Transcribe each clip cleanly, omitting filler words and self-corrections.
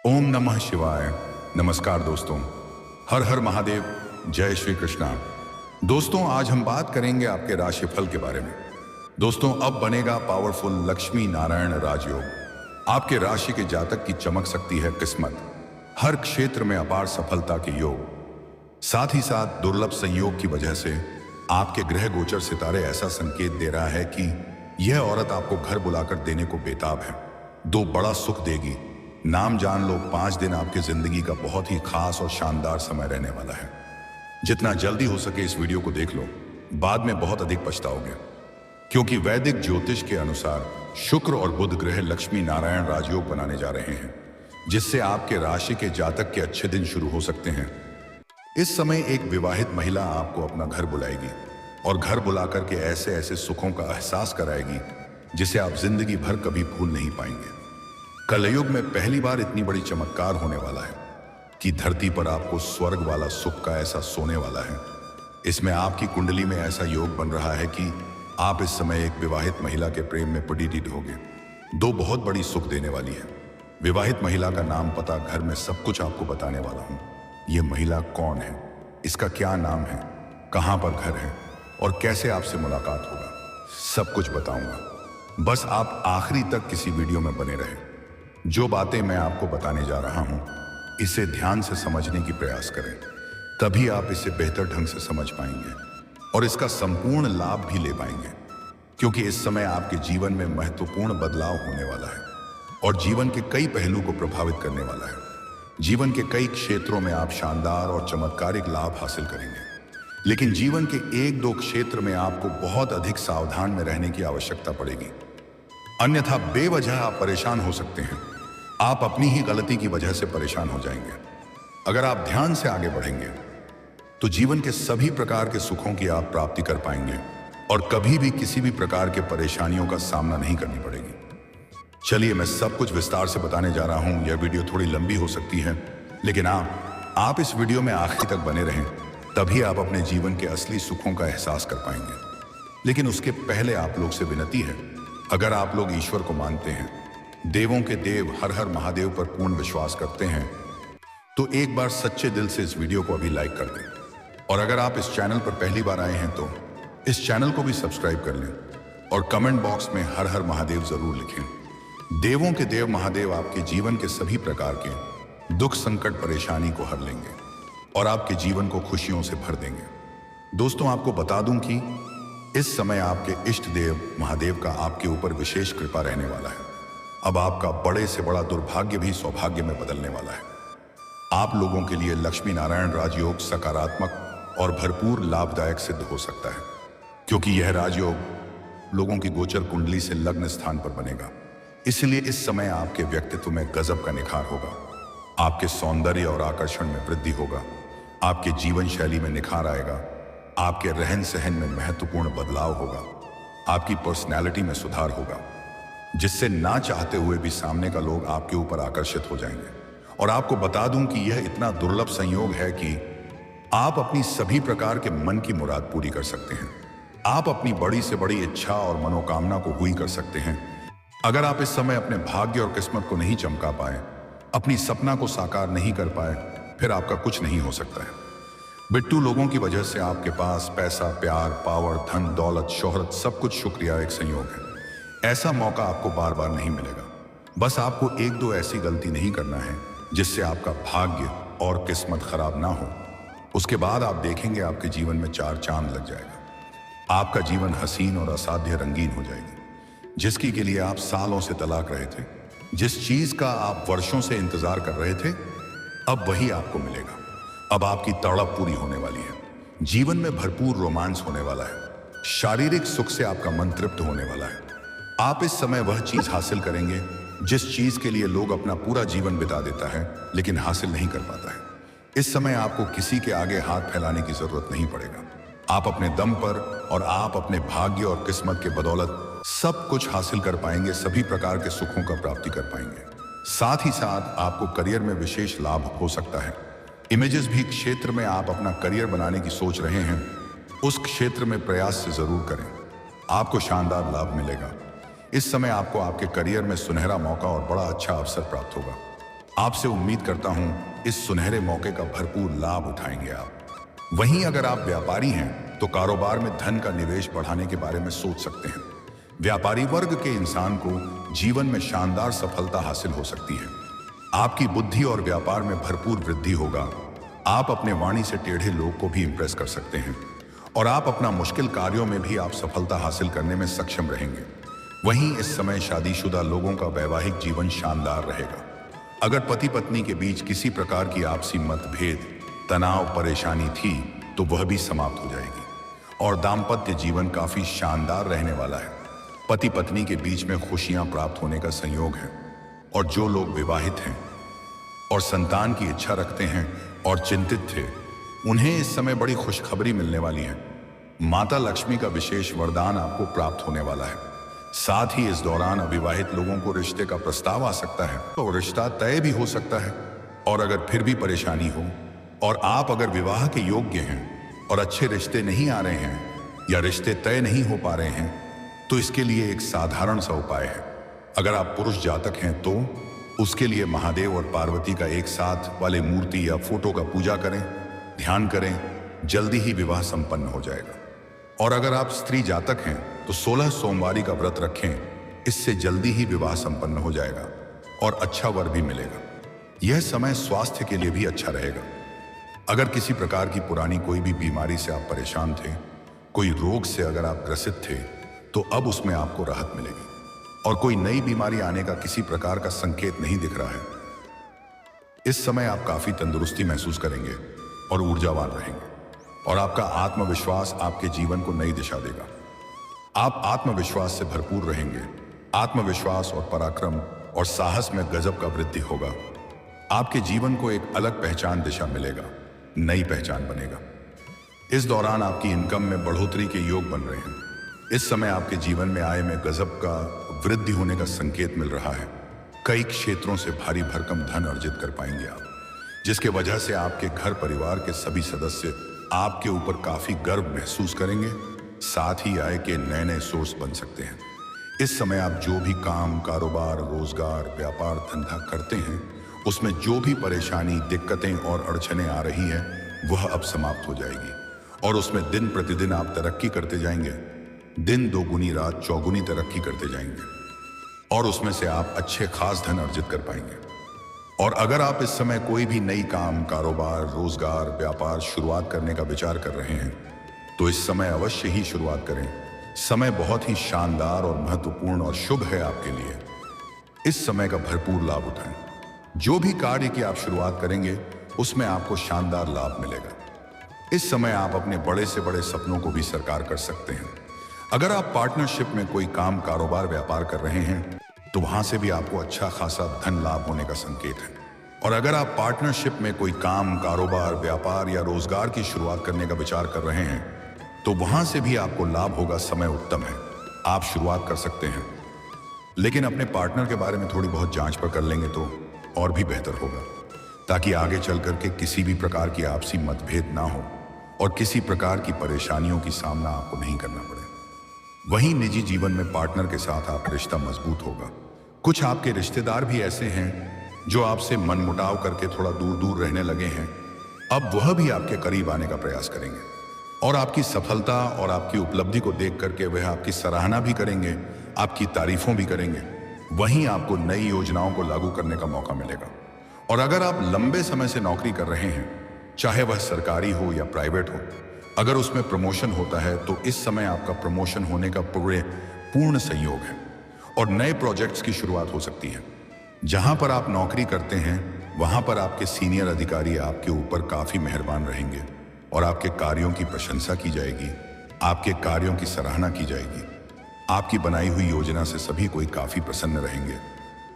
ओम नमः शिवाय। नमस्कार दोस्तों, हर हर महादेव, जय श्री कृष्णा। दोस्तों, आज हम बात करेंगे आपके राशिफल के बारे में। दोस्तों, अब बनेगा पावरफुल लक्ष्मी नारायण राजयोग। आपके राशि के जातक की चमक सकती है किस्मत, हर क्षेत्र में अपार सफलता के योग। साथ ही साथ दुर्लभ संयोग की वजह से आपके ग्रह गोचर सितारे ऐसा संकेत दे रहा है कि यह औरत आपको घर बुलाकर देने को बेताब है, दो बड़ा सुख देगी। नाम जान लो, 5 दिन आपकी जिंदगी का बहुत ही खास और शानदार समय रहने वाला है। जितना जल्दी हो सके इस वीडियो को देख लो, बाद में बहुत अधिक पछताओगे। क्योंकि वैदिक ज्योतिष के अनुसार शुक्र और बुध ग्रह लक्ष्मी नारायण राजयोग बनाने जा रहे हैं, जिससे आपके राशि के जातक के अच्छे दिन शुरू हो सकते हैं। इस समय एक विवाहित महिला आपको अपना घर बुलाएगी और घर बुलाकर के ऐसे ऐसे सुखों का एहसास कराएगी जिसे आप जिंदगी भर कभी भूल नहीं पाएंगे। कलयुग में पहली बार इतनी बड़ी चमत्कार होने वाला है कि धरती पर आपको स्वर्ग वाला सुख का ऐसा सोने वाला है। इसमें आपकी कुंडली में ऐसा योग बन रहा है कि आप इस समय एक विवाहित महिला के प्रेम में पड़ी होगे। दो बहुत बड़ी सुख देने वाली है। विवाहित महिला का नाम, पता, घर में सब कुछ आपको बताने वाला हूं। ये महिला कौन है, इसका क्या नाम है, कहां पर घर है और कैसे आपसे मुलाकात होगा, सब कुछ बताऊंगा। बस आप आखिरी तक किसी वीडियो में बने रहें। जो बातें मैं आपको बताने जा रहा हूं, इसे ध्यान से समझने की प्रयास करें, तभी आप इसे बेहतर ढंग से समझ पाएंगे और इसका संपूर्ण लाभ भी ले पाएंगे। क्योंकि इस समय आपके जीवन में महत्वपूर्ण बदलाव होने वाला है और जीवन के कई पहलू को प्रभावित करने वाला है। जीवन के कई क्षेत्रों में आप शानदार और चमत्कारिक लाभ हासिल करेंगे, लेकिन जीवन के 1-2 क्षेत्र में आपको बहुत अधिक सावधान में रहने की आवश्यकता पड़ेगी, अन्यथा बेवजह आप परेशान हो सकते हैं। आप अपनी ही गलती की वजह से परेशान हो जाएंगे। अगर आप ध्यान से आगे बढ़ेंगे तो जीवन के सभी प्रकार के सुखों की आप प्राप्ति कर पाएंगे और कभी भी किसी भी प्रकार के परेशानियों का सामना नहीं करनी पड़ेगी। चलिए, मैं सब कुछ विस्तार से बताने जा रहा हूं। यह वीडियो थोड़ी लंबी हो सकती है, लेकिन आप इस वीडियो में आखिर तक बने रहें, तभी आप अपने जीवन के असली सुखों का एहसास कर पाएंगे। लेकिन उसके पहले आप लोग से विनती है, अगर आप लोग ईश्वर को मानते हैं, देवों के देव हर हर महादेव पर पूर्ण विश्वास करते हैं, तो एक बार सच्चे दिल से इस वीडियो को अभी लाइक कर दें। और अगर आप इस चैनल पर पहली बार आए हैं तो इस चैनल को भी सब्सक्राइब कर लें और कमेंट बॉक्स में हर हर महादेव जरूर लिखें। देवों के देव महादेव आपके जीवन के सभी प्रकार के दुख, संकट, परेशानी को हर लेंगे और आपके जीवन को खुशियों से भर देंगे। दोस्तों, आपको बता दूं कि इस समय आपके इष्ट देव महादेव का आपके ऊपर विशेष कृपा रहने वाला है। अब आपका बड़े से बड़ा दुर्भाग्य भी सौभाग्य में बदलने वाला है। आप लोगों के लिए लक्ष्मी नारायण राजयोग सकारात्मक और भरपूर लाभदायक सिद्ध हो सकता है, क्योंकि यह राजयोग लोगों की गोचर कुंडली से लग्न स्थान पर बनेगा। इसलिए इस समय आपके व्यक्तित्व में गजब का निखार होगा, आपके सौंदर्य और आकर्षण में वृद्धि होगा, आपके जीवन शैली में निखार आएगा, आपके रहन सहन में महत्वपूर्ण बदलाव होगा, आपकी पर्सनैलिटी में सुधार होगा, जिससे ना चाहते हुए भी सामने का लोग आपके ऊपर आकर्षित हो जाएंगे। और आपको बता दूं कि यह इतना दुर्लभ संयोग है कि आप अपनी सभी प्रकार के मन की मुराद पूरी कर सकते हैं। आप अपनी बड़ी से बड़ी इच्छा और मनोकामना को पूरी कर सकते हैं। अगर आप इस समय अपने भाग्य और किस्मत को नहीं चमका पाए, अपनी सपना को साकार नहीं कर पाए, फिर आपका कुछ नहीं हो सकता है। बिट्टू, लोगों की वजह से आपके पास पैसा, प्यार, पावर, धन, दौलत, शोहरत, सब कुछ शुक्रिया एक संयोग है। ऐसा मौका आपको बार बार नहीं मिलेगा। बस आपको 1-2 ऐसी गलती नहीं करना है जिससे आपका भाग्य और किस्मत खराब ना हो। उसके बाद आप देखेंगे आपके जीवन में 4 चांद लग जाएगा। आपका जीवन हसीन और असाध्य रंगीन हो जाएगी। जिसकी के लिए आप सालों से तलाक रहे थे, जिस चीज का आप वर्षों से इंतजार कर रहे थे, अब वही आपको मिलेगा। अब आपकी तड़प पूरी होने वाली है। जीवन में भरपूर रोमांस होने वाला है। शारीरिक सुख से आपका मन तृप्त होने वाला है। आप इस समय वह चीज हासिल करेंगे जिस चीज के लिए लोग अपना पूरा जीवन बिता देता है लेकिन हासिल नहीं कर पाता है। इस समय आपको किसी के आगे हाथ फैलाने की जरूरत नहीं पड़ेगा। आप अपने दम पर और आप अपने भाग्य और किस्मत के बदौलत सब कुछ हासिल कर पाएंगे, सभी प्रकार के सुखों का प्राप्ति कर पाएंगे। साथ ही साथ आपको करियर में विशेष लाभ हो सकता है। इमेजेस भी क्षेत्र में आप अपना करियर बनाने की सोच रहे हैं, उस क्षेत्र में प्रयास से जरूर करें, आपको शानदार लाभ मिलेगा। इस समय आपको आपके करियर में सुनहरा मौका और बड़ा अच्छा अवसर प्राप्त होगा। आपसे उम्मीद करता हूं इस सुनहरे मौके का भरपूर लाभ उठाएंगे आप। वहीं अगर आप व्यापारी हैं तो कारोबार में धन का निवेश बढ़ाने के बारे में सोच सकते हैं। व्यापारी वर्ग के इंसान को जीवन में शानदार सफलता हासिल हो सकती है। आपकी बुद्धि और व्यापार में भरपूर वृद्धि होगा। आप अपने वाणी से टेढ़े लोग को भी इंप्रेस कर सकते हैं और आप अपना मुश्किल कार्यों में भी आप सफलता हासिल करने में सक्षम रहेंगे। वहीं इस समय शादीशुदा लोगों का वैवाहिक जीवन शानदार रहेगा। अगर पति पत्नी के बीच किसी प्रकार की आपसी मतभेद, तनाव, परेशानी थी तो वह भी समाप्त हो जाएगी और दाम्पत्य जीवन काफी शानदार रहने वाला है। पति पत्नी के बीच में खुशियां प्राप्त होने का संयोग है और जो लोग विवाहित हैं और संतान की इच्छा रखते हैं और चिंतित थे, उन्हें इस समय बड़ी खुशखबरी मिलने वाली है। माता लक्ष्मी का विशेष वरदान आपको प्राप्त होने वाला है। साथ ही इस दौरान अविवाहित लोगों को रिश्ते का प्रस्ताव आ सकता है तो रिश्ता तय भी हो सकता है। और अगर फिर भी परेशानी हो और आप अगर विवाह के योग्य हैं और अच्छे रिश्ते नहीं आ रहे हैं या रिश्ते तय नहीं हो पा रहे हैं तो इसके लिए एक साधारण सा उपाय है। अगर आप पुरुष जातक हैं तो उसके लिए महादेव और पार्वती का एक साथ वाले मूर्ति या फोटो का पूजा करें, ध्यान करें, जल्दी ही विवाह संपन्न हो जाएगा। और अगर आप स्त्री जातक हैं तो 16 सोमवारी का व्रत रखें, इससे जल्दी ही विवाह संपन्न हो जाएगा और अच्छा वर भी मिलेगा। यह समय स्वास्थ्य के लिए भी अच्छा रहेगा। अगर किसी प्रकार की पुरानी कोई भी बीमारी से आप परेशान थे, कोई रोग से अगर आप ग्रसित थे, तो अब उसमें आपको राहत मिलेगी और कोई नई बीमारी आने का किसी प्रकार का संकेत नहीं दिख रहा है। इस समय आप काफी तंदुरुस्ती महसूस करेंगे और ऊर्जावान रहेंगे और आपका आत्मविश्वास आपके जीवन को नई दिशा देगा। आप आत्मविश्वास से भरपूर रहेंगे। आत्मविश्वास और पराक्रम और साहस में गजब का वृद्धि होगा। आपके जीवन को एक अलग पहचान दिशा मिलेगा, नई पहचान बनेगा। इस दौरान आपकी इनकम में बढ़ोतरी के योग बन रहे हैं। इस समय आपके जीवन में आय में गजब का वृद्धि होने का संकेत मिल रहा है। कई क्षेत्रों से भारी भरकम धन अर्जित कर पाएंगे आप, जिसके वजह से आपके घर परिवार के सभी सदस्य आपके ऊपर काफी गर्व महसूस करेंगे। साथ ही आय के नए नए सोर्स बन सकते हैं। इस समय आप जो भी काम, कारोबार, रोजगार, व्यापार, धंधा करते हैं, उसमें जो भी परेशानी, दिक्कतें और अड़चनें आ रही हैं, वह अब समाप्त हो जाएगी और उसमें दिन प्रतिदिन आप तरक्की करते जाएंगे। दिन दोगुनी रात चौगुनी तरक्की करते जाएंगे और उसमें से आप अच्छे खास धन अर्जित कर पाएंगे। और अगर आप इस समय कोई भी नई काम, कारोबार, रोजगार, व्यापार शुरुआत करने का विचार कर रहे हैं तो इस समय अवश्य ही शुरुआत करें। समय बहुत ही शानदार और महत्वपूर्ण और शुभ है आपके लिए। इस समय का भरपूर लाभ उठाएं। जो भी कार्य की आप शुरुआत करेंगे उसमें आपको शानदार लाभ मिलेगा। इस समय आप अपने बड़े से बड़े सपनों को भी साकार कर सकते हैं। अगर आप पार्टनरशिप में कोई काम, कारोबार, व्यापार कर रहे हैं तो वहां से भी आपको अच्छा खासा धन लाभ होने का संकेत है। और अगर आप पार्टनरशिप में कोई काम, कारोबार, व्यापार या रोजगार की शुरुआत करने का विचार कर रहे हैं तो वहां से भी आपको लाभ होगा। समय उत्तम है, आप शुरुआत कर सकते हैं। लेकिन अपने पार्टनर के बारे में थोड़ी बहुत जांच पर कर लेंगे तो और भी बेहतर होगा, ताकि आगे चल करके किसी भी प्रकार की आपसी मतभेद ना हो और किसी प्रकार की परेशानियों की सामना आपको नहीं करना पड़े। वहीं निजी जीवन में पार्टनर के साथ आपका रिश्ता मजबूत होगा। कुछ आपके रिश्तेदार भी ऐसे हैं जो आपसे मनमुटाव करके थोड़ा दूर दूर रहने लगे हैं, अब वह भी आपके करीब आने का प्रयास करेंगे और आपकी सफलता और आपकी उपलब्धि को देख करके वह आपकी सराहना भी करेंगे, आपकी तारीफों भी करेंगे। वहीं आपको नई योजनाओं को लागू करने का मौका मिलेगा। और अगर आप लंबे समय से नौकरी कर रहे हैं, चाहे वह सरकारी हो या प्राइवेट हो, अगर उसमें प्रमोशन होता है तो इस समय आपका प्रमोशन होने का पूर्ण संयोग है और नए प्रोजेक्ट्स की शुरुआत हो सकती है। जहां पर आप नौकरी करते हैं वहां पर आपके सीनियर अधिकारी आपके ऊपर काफी मेहरबान रहेंगे और आपके कार्यों की प्रशंसा की जाएगी, आपके कार्यों की सराहना की जाएगी। आपकी बनाई हुई योजना से सभी कोई काफी प्रसन्न रहेंगे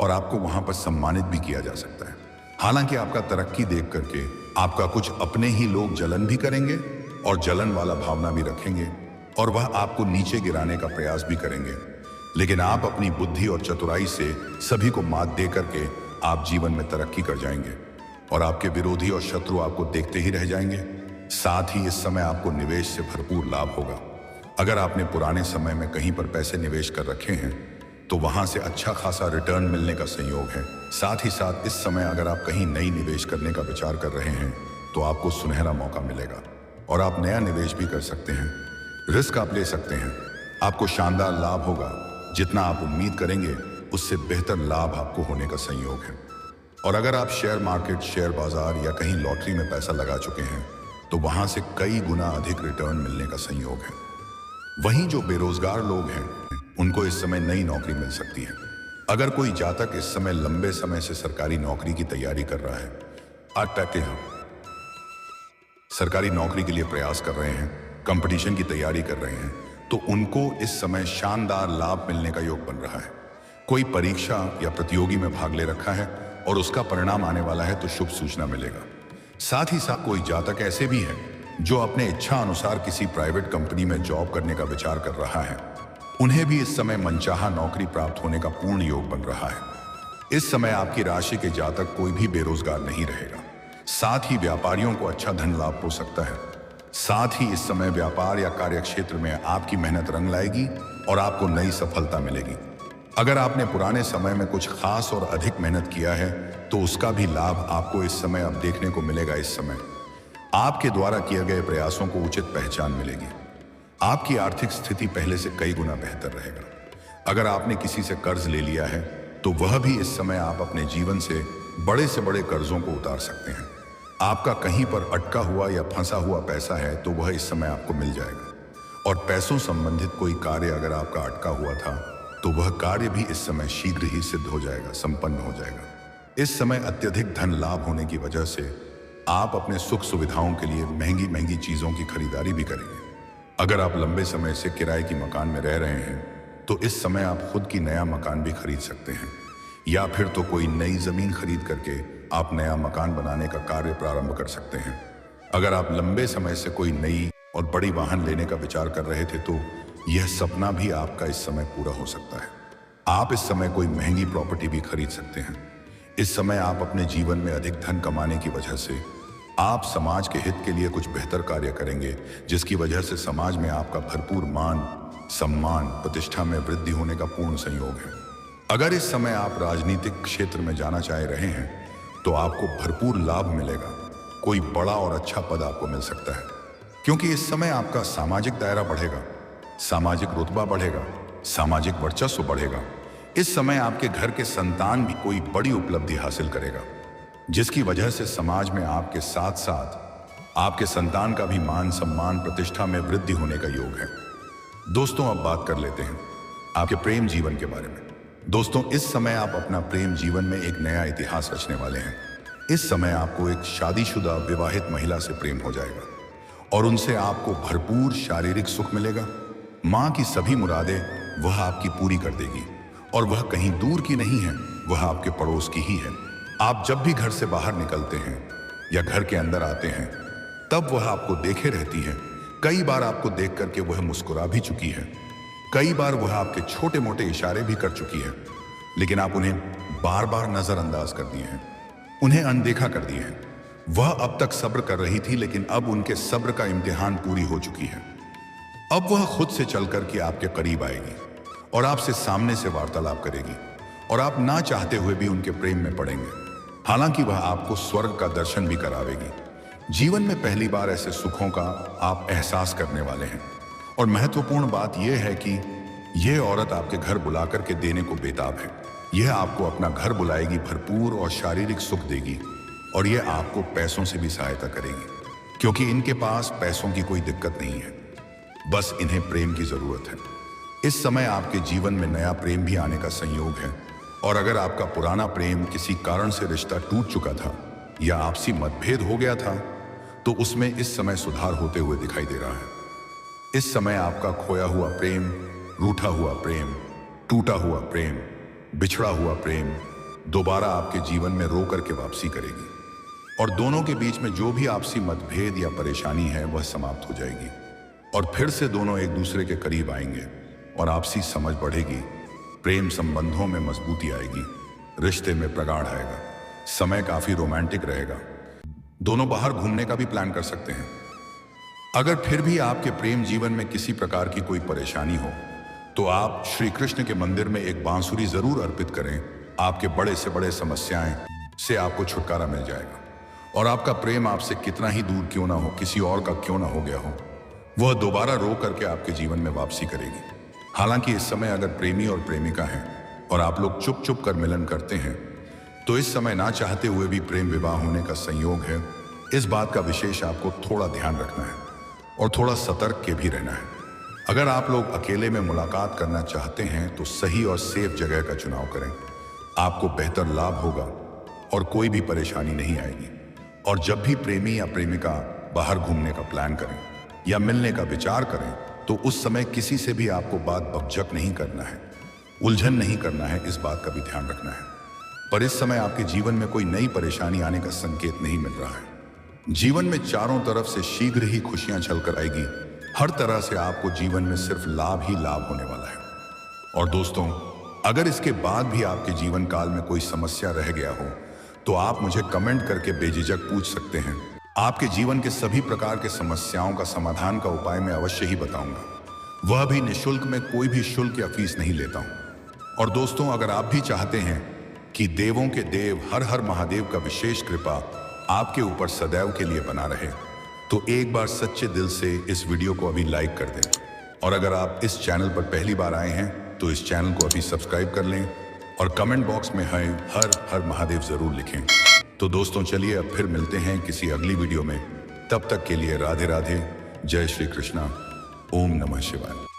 और आपको वहां पर सम्मानित भी किया जा सकता है। हालांकि आपका तरक्की देख करके आपका कुछ अपने ही लोग जलन भी करेंगे और जलन वाला भावना भी रखेंगे और वह आपको नीचे गिराने का प्रयास भी करेंगे। लेकिन आप अपनी बुद्धि और चतुराई से सभी को मात दे करके आप जीवन में तरक्की कर जाएंगे और आपके विरोधी और शत्रु आपको देखते ही रह जाएंगे। साथ ही इस समय आपको निवेश से भरपूर लाभ होगा। अगर आपने पुराने समय में कहीं पर पैसे निवेश कर रखे हैं तो वहां से अच्छा खासा रिटर्न मिलने का संयोग है। साथ ही साथ इस समय अगर आप कहीं नई निवेश करने का विचार कर रहे हैं तो आपको सुनहरा मौका मिलेगा और आप नया निवेश भी कर सकते हैं। रिस्क आप ले सकते हैं, आपको शानदार लाभ होगा। जितना आप उम्मीद करेंगे उससे बेहतर लाभ आपको होने का संयोग है। और अगर आप शेयर मार्केट, शेयर बाजार या कहीं लॉटरी में पैसा लगा चुके हैं तो वहां से कई गुना अधिक रिटर्न मिलने का संयोग है। वहीं जो बेरोजगार लोग हैं उनको इस समय नई नौकरी मिल सकती है। अगर कोई जातक इस समय लंबे समय से सरकारी नौकरी की तैयारी कर रहा है, अटके हैं, सरकारी नौकरी के लिए प्रयास कर रहे हैं, कंपटीशन की तैयारी कर रहे हैं, तो उनको इस समय शानदार लाभ मिलने का योग बन रहा है। कोई परीक्षा या प्रतियोगी में भाग ले रखा है और उसका परिणाम आने वाला है तो शुभ सूचना मिलेगा। साथ ही साथ कोई जातक ऐसे भी है जो अपने इच्छा अनुसार किसी प्राइवेट कंपनी में जॉब करने का विचार कर रहा है, उन्हें भी इस समय मनचाहा नौकरी प्राप्त होने का पूर्ण योग बन रहा है। इस समय आपकी राशि के जातक कोई भी बेरोजगार नहीं रहेगा। साथ ही व्यापारियों को अच्छा धन लाभ हो सकता है। साथ ही इस समय व्यापार या कार्य क्षेत्र में आपकी मेहनत रंग लाएगी और आपको नई सफलता मिलेगी। अगर आपने पुराने समय में कुछ खास और अधिक मेहनत किया है तो उसका भी लाभ आपको इस समय अब देखने को मिलेगा। इस समय आपके द्वारा किए गए प्रयासों को उचित पहचान मिलेगी। आपकी आर्थिक स्थिति पहले से कई गुना बेहतर रहेगा। अगर आपने किसी से कर्ज ले लिया है तो वह भी इस समय आप अपने जीवन से बड़े कर्जों को उतार सकते हैं। आपका कहीं पर अटका हुआ या फंसा हुआ पैसा है तो वह इस समय आपको मिल जाएगा। और पैसों संबंधित कोई कार्य अगर आपका अटका हुआ था तो वह कार्य भी इस समय शीघ्र ही सिद्ध हो जाएगा, संपन्न हो जाएगा। इस समय अत्यधिक धन लाभ होने की वजह से आप अपने सुख सुविधाओं के लिए महंगी महंगी चीजों की खरीदारी भी करेंगे। अगर आप लंबे समय से किराए की मकान में रह रहे हैं तो इस समय आप खुद की नया मकान भी खरीद सकते हैं, या फिर तो कोई नई जमीन खरीद करके आप नया मकान बनाने का कार्य प्रारंभ कर सकते हैं। अगर आप लंबे समय से कोई नई और बड़ी वाहन लेने का विचार कर रहे थे तो यह सपना भी आपका इस समय पूरा हो सकता है। आप इस समय कोई महंगी प्रॉपर्टी भी खरीद सकते हैं। इस समय आप अपने जीवन में अधिक धन कमाने की वजह से आप समाज के हित के लिए कुछ बेहतर कार्य करेंगे, जिसकी वजह से समाज में आपका भरपूर मान, सम्मान, प्रतिष्ठा में वृद्धि होने का पूर्ण संयोग है। अगर इस समय आप राजनीतिक क्षेत्र में जाना चाह रहे हैं तो आपको भरपूर लाभ मिलेगा। कोई बड़ा और अच्छा पद आपको मिल सकता है, क्योंकि इस समय आपका सामाजिक दायरा बढ़ेगा, सामाजिक रुतबा बढ़ेगा, सामाजिक वर्चस्व बढ़ेगा। इस समय आपके घर के संतान भी कोई बड़ी उपलब्धि हासिल करेगा, जिसकी वजह से समाज में आपके साथ साथ आपके संतान का भी मान, सम्मान, प्रतिष्ठा में वृद्धि होने का योग है। दोस्तों, अब बात कर लेते हैं आपके प्रेम जीवन के बारे में। दोस्तों, इस समय आप अपना प्रेम जीवन में एक नया इतिहास रचने वाले हैं। इस समय आपको एक शादीशुदा विवाहित महिला से प्रेम हो जाएगा और उनसे आपको भरपूर शारीरिक सुख मिलेगा। माँ की सभी मुरादें वह आपकी पूरी कर देगी और वह कहीं दूर की नहीं है, वह आपके पड़ोस की ही है। आप जब भी घर से बाहर निकलते हैं या घर के अंदर आते हैं तब वह आपको देखे रहती है। कई बार आपको देख करके वह मुस्कुरा भी चुकी है, कई बार वह आपके छोटे मोटे इशारे भी कर चुकी है, लेकिन आप उन्हें बार बार नजरअंदाज कर दिए हैं, उन्हें अनदेखा कर दिए हैं। वह अब तक सब्र कर रही थी, लेकिन अब उनके सब्र का इम्तिहान पूरी हो चुकी है। अब वह खुद से चल करके आपके करीब आएगी और आपसे सामने से वार्तालाप करेगी और आप ना चाहते हुए भी उनके प्रेम में पड़ेंगे। हालांकि वह आपको स्वर्ग का दर्शन भी करावेगी। जीवन में पहली बार ऐसे सुखों का आप एहसास करने वाले हैं। और महत्वपूर्ण बात यह है कि यह औरत आपके घर बुला करके देने को बेताब है। यह आपको अपना घर बुलाएगी, भरपूर और शारीरिक सुख देगी और यह आपको पैसों से भी सहायता करेगी, क्योंकि इनके पास पैसों की कोई दिक्कत नहीं है, बस इन्हें प्रेम की जरूरत है। इस समय आपके जीवन में नया प्रेम भी आने का संयोग है। और अगर आपका पुराना प्रेम किसी कारण से रिश्ता टूट चुका था या आपसी मतभेद हो गया था तो उसमें इस समय सुधार होते हुए दिखाई दे रहा है। इस समय आपका खोया हुआ प्रेम, रूठा हुआ प्रेम, टूटा हुआ प्रेम, बिछड़ा हुआ प्रेम दोबारा आपके जीवन में रो करके वापसी करेगी और दोनों के बीच में जो भी आपसी मतभेद या परेशानी है वह समाप्त हो जाएगी और फिर से दोनों एक दूसरे के करीब आएंगे और आपसी समझ बढ़ेगी। प्रेम संबंधों में मजबूती आएगी, रिश्ते में प्रगाढ़ आएगा, समय काफी रोमांटिक रहेगा। दोनों बाहर घूमने का भी प्लान कर सकते हैं। अगर फिर भी आपके प्रेम जीवन में किसी प्रकार की कोई परेशानी हो तो आप श्री कृष्ण के मंदिर में एक बांसुरी जरूर अर्पित करें। आपके बड़े से बड़े समस्याएं से आपको छुटकारा मिल जाएगा। और आपका प्रेम आपसे कितना ही दूर क्यों ना हो, किसी और का क्यों ना हो गया हो, वह दोबारा रो करके आपके जीवन में वापसी करेगी। हालांकि इस समय अगर प्रेमी और प्रेमिका हैं और आप लोग चुप चुप कर मिलन करते हैं, तो इस समय ना चाहते हुए भी प्रेम विवाह होने का संयोग है। इस बात का विशेष आपको थोड़ा ध्यान रखना है और थोड़ा सतर्क के भी रहना है। अगर आप लोग अकेले में मुलाकात करना चाहते हैं तो सही और सेफ जगह का चुनाव करें। आपको बेहतर लाभ होगा और कोई भी परेशानी नहीं आएगी। और जब भी प्रेमी या प्रेमिका बाहर घूमने का प्लान करें या मिलने का विचार करें, तो उस समय किसी से भी आपको बात बकझक नहीं करना है, उलझन नहीं करना है, इस बात का भी ध्यान रखना है। पर इस समय आपके जीवन में कोई नई परेशानी आने का संकेत नहीं मिल रहा है। जीवन में चारों तरफ से शीघ्र ही खुशियां छलकर आएगी। हर तरह से आपको जीवन में सिर्फ लाभ ही लाभ होने वाला है। और दोस्तों, अगर इसके बाद भी आपके जीवन काल में कोई समस्या रह गया हो, तो आप मुझे कमेंट करके बेझिझक पूछ सकते हैं। आपके जीवन के सभी प्रकार के समस्याओं का समाधान का उपाय मैं अवश्य ही बताऊंगा, वह भी निःशुल्क। में कोई भी शुल्क या फीस नहीं लेता हूं। और दोस्तों, अगर आप भी चाहते हैं कि देवों के देव हर हर महादेव का विशेष कृपा आपके ऊपर सदैव के लिए बना रहे, तो एक बार सच्चे दिल से इस वीडियो को अभी लाइक कर दें। और अगर आप इस चैनल पर पहली बार आए हैं तो इस चैनल को अभी सब्सक्राइब कर लें और कमेंट बॉक्स में है हर हर महादेव जरूर लिखें। तो दोस्तों, चलिए अब फिर मिलते हैं किसी अगली वीडियो में। तब तक के लिए राधे राधे, जय श्री कृष्णा, ओम नमः शिवाय।